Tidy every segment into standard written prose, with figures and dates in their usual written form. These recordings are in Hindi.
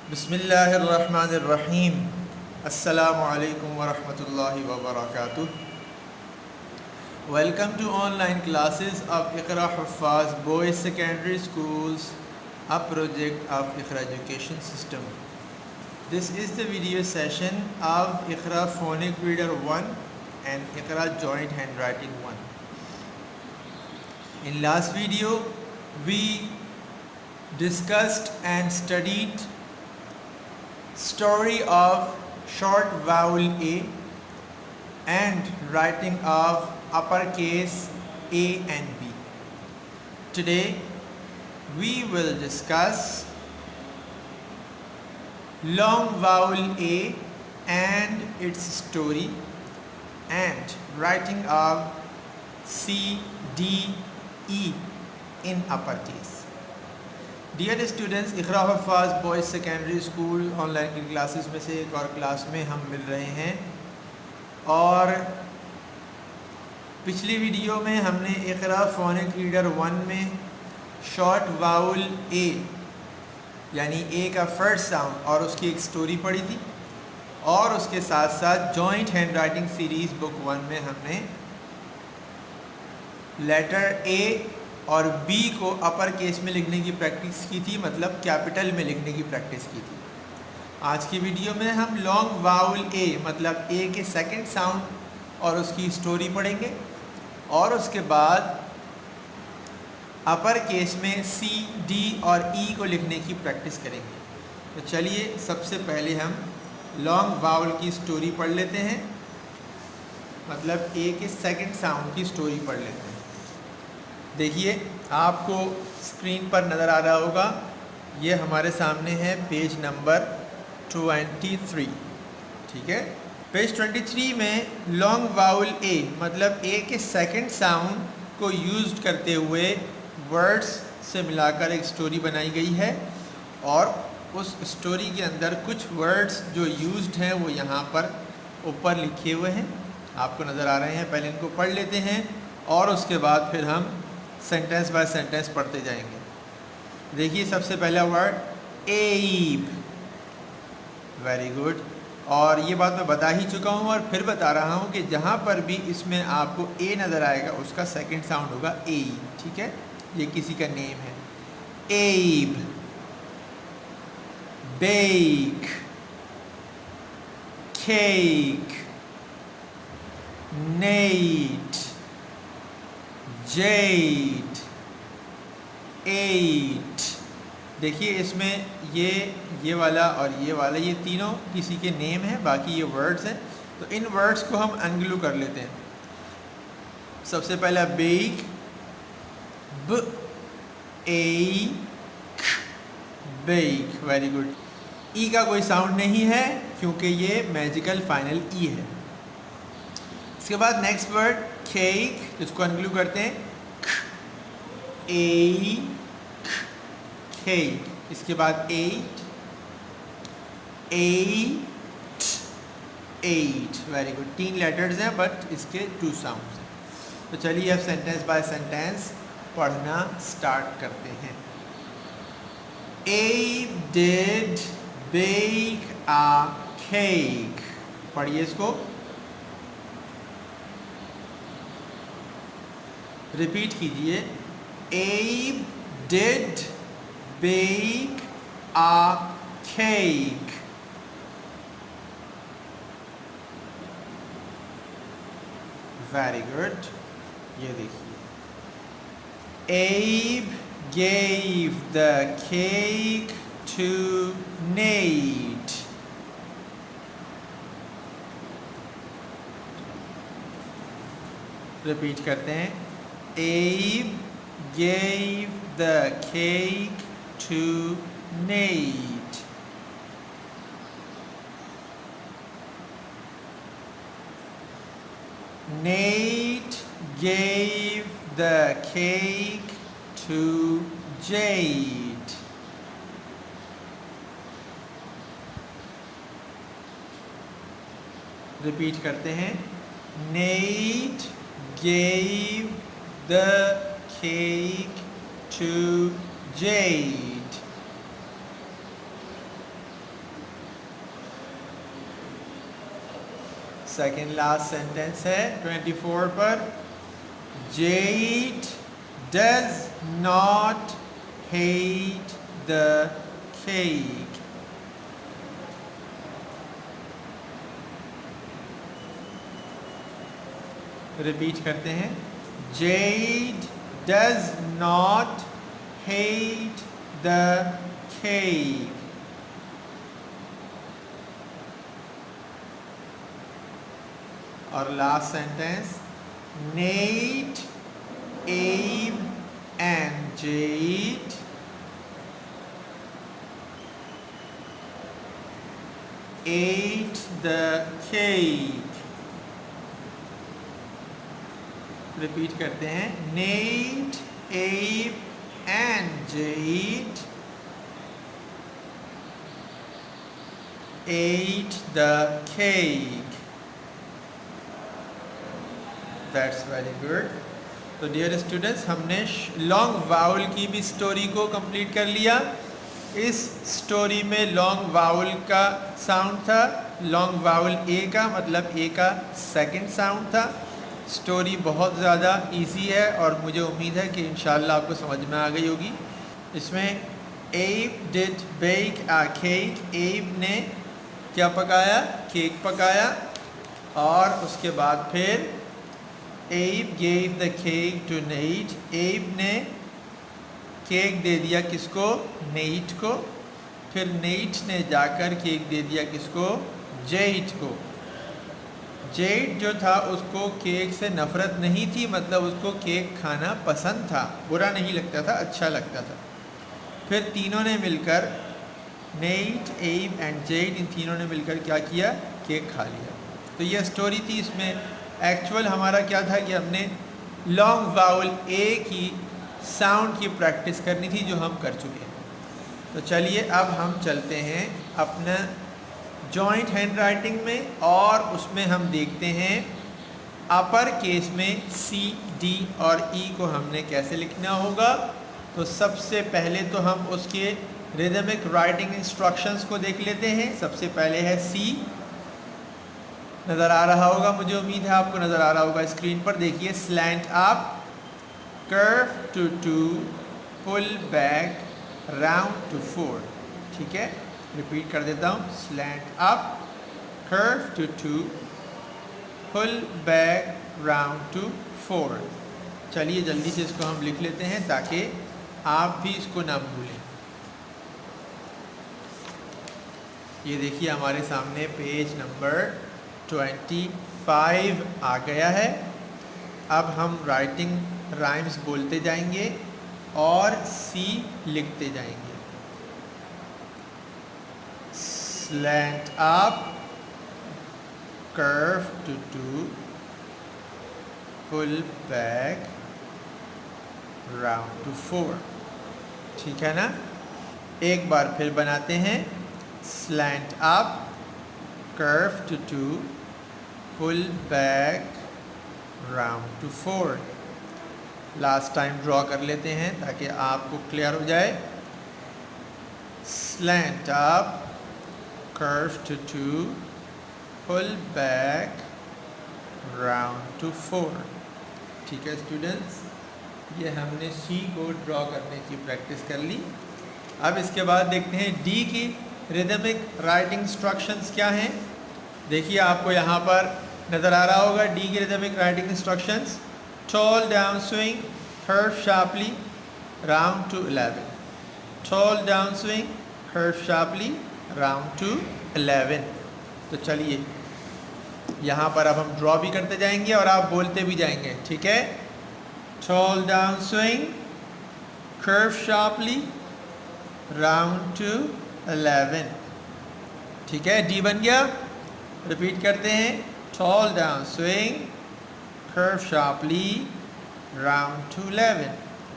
बिस्मिल्लाहिर्रहमानिर्रहीम। अस्सलामु अलैकुम वरहमतुल्लाहि वबरकातुह। Welcome to online classes of Iqra Huffaz Boys Secondary Schools, a project of Iqra Education System. This is the video session of Iqra Phonic Reader 1 and Iqra Joint Handwriting 1. In last video, we discussed and studied story of short vowel A and writing of uppercase A and B. Today we will discuss long vowel A and its story and writing of C, D, E in uppercase. Dear students, Iqra Huffaz boys secondary school online की क्लासेस में से एक और क्लास में हम मिल रहे हैं। और पिछली वीडियो में हमने इक़रा फ़ोनिक रीडर 1 में शॉर्ट वाउल ए यानी ए का फर्स्ट साउंड और उसकी एक स्टोरी पढ़ी थी, और उसके साथ साथ joint hand writing series book 1 में हमने लेटर ए और बी को अपर केस में लिखने की प्रैक्टिस की थी, मतलब कैपिटल में लिखने की प्रैक्टिस की थी। आज की वीडियो में हम लॉन्ग वाउल ए मतलब ए के सेकंड साउंड और उसकी स्टोरी पढ़ेंगे, और उसके बाद अपर केस में सी, डी और ई को लिखने की प्रैक्टिस करेंगे। तो चलिए सबसे पहले हम लॉन्ग वाउल की स्टोरी पढ़ लेते हैं, मतलब ए के सेकंड साउंड की स्टोरी पढ़ लेते हैं। देखिए, आपको स्क्रीन पर नज़र आ रहा होगा, ये हमारे सामने है पेज नंबर 23। ठीक है, पेज 23 में लॉन्ग वाउल ए मतलब ए के सेकंड साउंड को यूज़ करते हुए वर्ड्स से मिलाकर एक स्टोरी बनाई गई है, और उस स्टोरी के अंदर कुछ वर्ड्स जो यूज्ड हैं वो यहाँ पर ऊपर लिखे हुए हैं, आपको नज़र आ रहे हैं। पहले इनको पढ़ लेते हैं और उसके बाद फिर हम सेंटेंस बाय सेंटेंस पढ़ते जाएंगे। देखिए, सबसे पहला वर्ड एब, वेरी गुड। और ये बात मैं बता ही चुका हूँ और फिर बता रहा हूँ कि जहाँ पर भी इसमें आपको ए नज़र आएगा उसका सेकंड साउंड होगा ए। ठीक है, ये किसी का नेम है। Abe, bake, cake, Nate, jade, ate. देखिए, इसमें ये वाला और ये वाला, ये तीनों किसी के नेम हैं, बाकी ये वर्ड्स हैं। तो इन वर्ड्स को हम अनग्लू कर लेते हैं। सबसे पहला बेक, ब ए बेक, वेरी गुड। ई का कोई साउंड नहीं है क्योंकि ये मैजिकल फाइनल ई है। इसके बाद नेक्स्ट वर्ड केक, जिसको अनग्लू करते हैं, ए केक। इसके बाद ate, ate, ate, very good. 3 letters हैं बट इसके 2 साउंड्स हैं। तो चलिए अब सेंटेंस बाय सेंटेंस पढ़ना स्टार्ट करते हैं। Abe did bake a cake। पढ़िए इसको, रिपीट कीजिए। Abe did bake a cake। Very good. ये देखिए, Abe gave the cake to Nate। Repeat करते हैं। Abe gave the cake to Nate। Nate gave the cake to Jade। Repeat करते हैं। Nate gave the cake to Jade। Second last sentence है 24 पर, Jade does not hate the cake. Repeat करते हैं, Jade does not hate the cake. और last sentence, Nate, Abe and Jade ate the cake. Repeat करते हैं, Nate, Abe and Jade ate the cake. That's very good. तो डियर स्टूडेंट्स, हमने लॉन्ग वाउल की भी स्टोरी को कंप्लीट कर लिया। इस स्टोरी में लॉन्ग वाउल का साउंड था, लॉन्ग वाउल ए का, मतलब ए का सेकंड साउंड था। स्टोरी बहुत ज़्यादा इजी है और मुझे उम्मीद है कि इंशाल्लाह आपको समझ में आ गई होगी। इसमें Abe did bake a cake, Abe ने क्या पकाया, केक पकाया। और उसके बाद फिर Abe gave the cake to Nate, Abe ने केक दे दिया किसको, Nate को। फिर Nate ने जाकर केक दे दिया किसको, Jade को। जेड जो था उसको केक से नफ़रत नहीं थी, मतलब उसको केक खाना पसंद था, बुरा नहीं लगता था, अच्छा लगता था। फिर तीनों ने मिलकर, नेट, एब एंड जेड, इन तीनों ने मिलकर क्या किया, केक खा लिया। तो ये स्टोरी थी। इसमें एक्चुअल हमारा क्या था कि हमने लॉन्ग वाउल ए की साउंड की प्रैक्टिस करनी थी, जो हम कर चुके हैं। तो चलिए अब हम चलते हैं अपना जॉइंट हैंड राइटिंग में, और उसमें हम देखते हैं अपर केस में सी, डी और ई को हमने कैसे लिखना होगा। तो सबसे पहले तो हम उसके रिदमिक राइटिंग इंस्ट्रक्शंस को देख लेते हैं। सबसे पहले है सी, नज़र आ रहा होगा, मुझे उम्मीद है आपको नज़र आ रहा होगा स्क्रीन पर। देखिए, slant up, curve to 2, pull back, round to 4। ठीक है, रिपीट कर देता हूँ, slant up, curve to 2, pull back, round to 4। चलिए जल्दी से इसको हम लिख लेते हैं ताकि आप भी इसको ना भूलें। ये देखिए हमारे सामने पेज नंबर 25 आ गया है। अब हम राइटिंग राइम्स बोलते जाएंगे और सी लिखते जाएंगे। Slant up, curve to 2, pull back, round to 4। ठीक है ना? एक बार फिर बनाते हैं, slant up, curve to 2, pull back, round to 4। Last time draw कर लेते हैं ताकि आपको क्लियर हो जाए। slant up, curve to 2, pull back, round to 4। ठीक है स्टूडेंट्स, ये हमने सी को ड्रॉ करने की प्रैक्टिस कर ली। अब इसके बाद देखते हैं डी की रिदमिक राइटिंग इंस्ट्रक्शंस क्या हैं। देखिए आपको यहाँ पर नज़र आ रहा होगा डी की rhythmic writing instructions. Tall down swing, curve sharply, round to 11। Tall down swing, curve sharply, round to 11। तो चलिए यहाँ पर अब हम ड्रॉ भी करते जाएंगे और आप बोलते भी जाएंगे। ठीक है, tall down swing, curve sharply, round to 11। ठीक है, डी बन गया। रिपीट करते हैं, tall down swing, curve sharply, round to 11।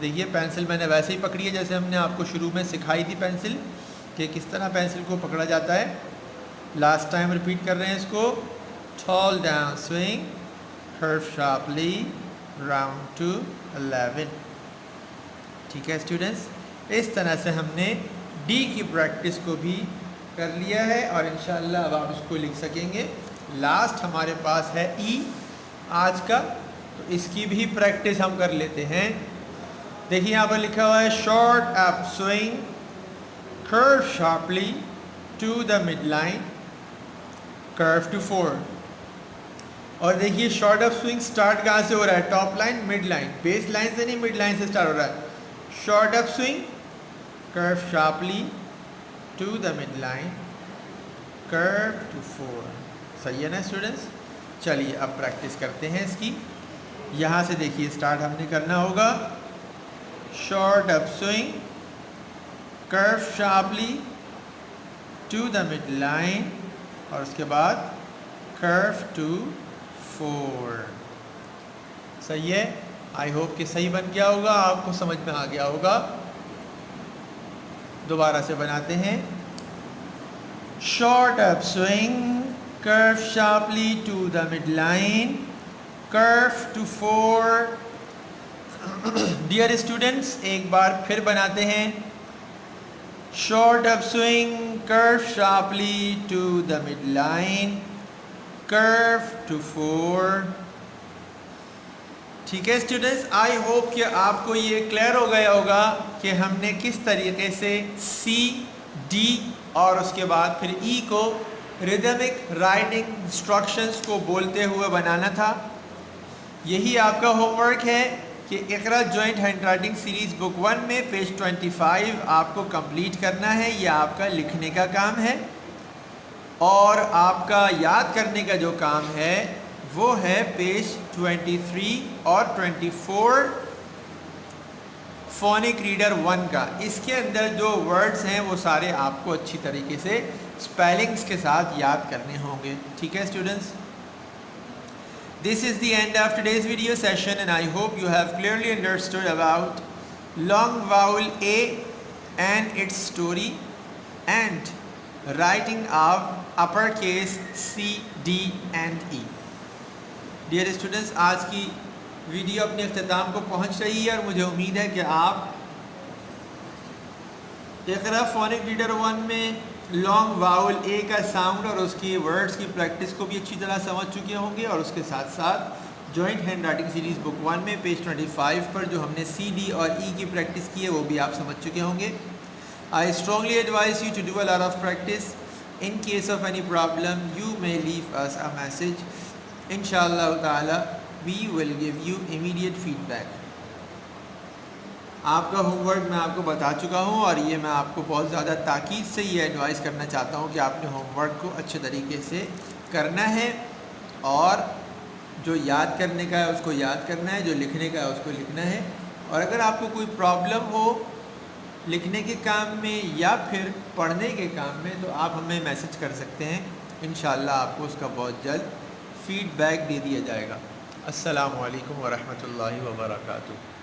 देखिए पेंसिल मैंने वैसे ही पकड़ी है जैसे हमने आपको शुरू में सिखाई थी पेंसिल, कि किस तरह पेंसिल को पकड़ा जाता है। लास्ट टाइम रिपीट कर रहे हैं इसको, tall down swing, curve sharply, round to 11। ठीक है स्टूडेंट्स, इस तरह से हमने डी की प्रैक्टिस को भी कर लिया है और इंशाल्लाह अब आप इसको लिख सकेंगे। लास्ट हमारे पास है ई आज का, तो इसकी भी प्रैक्टिस हम कर लेते हैं। देखिए यहाँ पर लिखा हुआ है short up swing, curve sharply to the mid line, curve to 4। और देखिए शॉर्ट अप स्विंग स्टार्ट कहाँ से हो रहा है, top line mid line, base line से नहीं मिड लाइन से स्टार्ट हो रहा है। Short up swing, curve sharply to the mid line, curve to 4। सही है ना स्टूडेंट्स? चलिए अब प्रैक्टिस करते हैं इसकी। यहाँ से देखिए स्टार्ट हमने करना होगा, short up swing, curve sharply to the mid line, और उसके बाद कर्व टू 4। सही है? आई होप कि सही बन गया होगा, आपको समझ में आ गया होगा। दोबारा से बनाते हैं, short up swing, curve sharply to the mid line, curve to 4। Dear students एक बार फिर बनाते हैं, short up swing, curve sharply to the mid line, curve to 4। ठीक है स्टूडेंट्स, आई होप कि आपको ये क्लियर हो गया होगा कि हमने किस तरीके से सी, डी और उसके बाद फिर ई को रिदमिक राइटिंग इंस्ट्रक्शंस को बोलते हुए बनाना था। यही आपका होमवर्क है कि Iqra joint hand writing series book 1 में पेज 25 आपको कंप्लीट करना है। ये आपका लिखने का काम है, और आपका याद करने का जो काम है वो है पेज 23 और 24 फोनिक रीडर 1 का। इसके अंदर जो वर्ड्स हैं वो सारे आपको अच्छी तरीके से स्पेलिंग्स के साथ याद करने होंगे। ठीक है students? This is the end of today's video session, and I hope you have clearly understood about long vowel A and its story and writing of uppercase C, D and E. Dear students, आज की वीडियो अपने अख्ताम को पहुंच रही है, और मुझे उम्मीद है कि आप इकरा फोनिक रीडर 1 में लॉन्ग वाउल ए का साउंड और उसकी वर्ड्स की प्रैक्टिस को भी अच्छी तरह समझ चुके होंगे, और उसके साथ साथ joint hand writing series book 1 में पेज 25 पर जो हमने सी, डी और ई की प्रैक्टिस की है वो भी आप समझ चुके होंगे। I strongly advise you to do a lot of practice. In case of any problem you may leave us a message, इंशाअल्लाह ताला we will give you immediate feedback. आपका होमवर्क मैं आपको बता चुका हूँ, और ये मैं आपको बहुत ज़्यादा ताकीद से ये एडवाइस करना चाहता हूँ कि आपने होमवर्क को अच्छे तरीके से करना है, और जो याद करने का है उसको याद करना है, जो लिखने का है उसको लिखना है। और अगर आपको कोई प्रॉब्लम हो लिखने के काम में या फिर पढ़ने के काम में, तो आप हमें मैसेज कर सकते हैं। इंशाअल्लाह आपको उसका बहुत जल्द फीडबैक दे दिया जाएगा। अस्सलामु अलैकुम व रहमतुल्लाहि व बरकातुहू।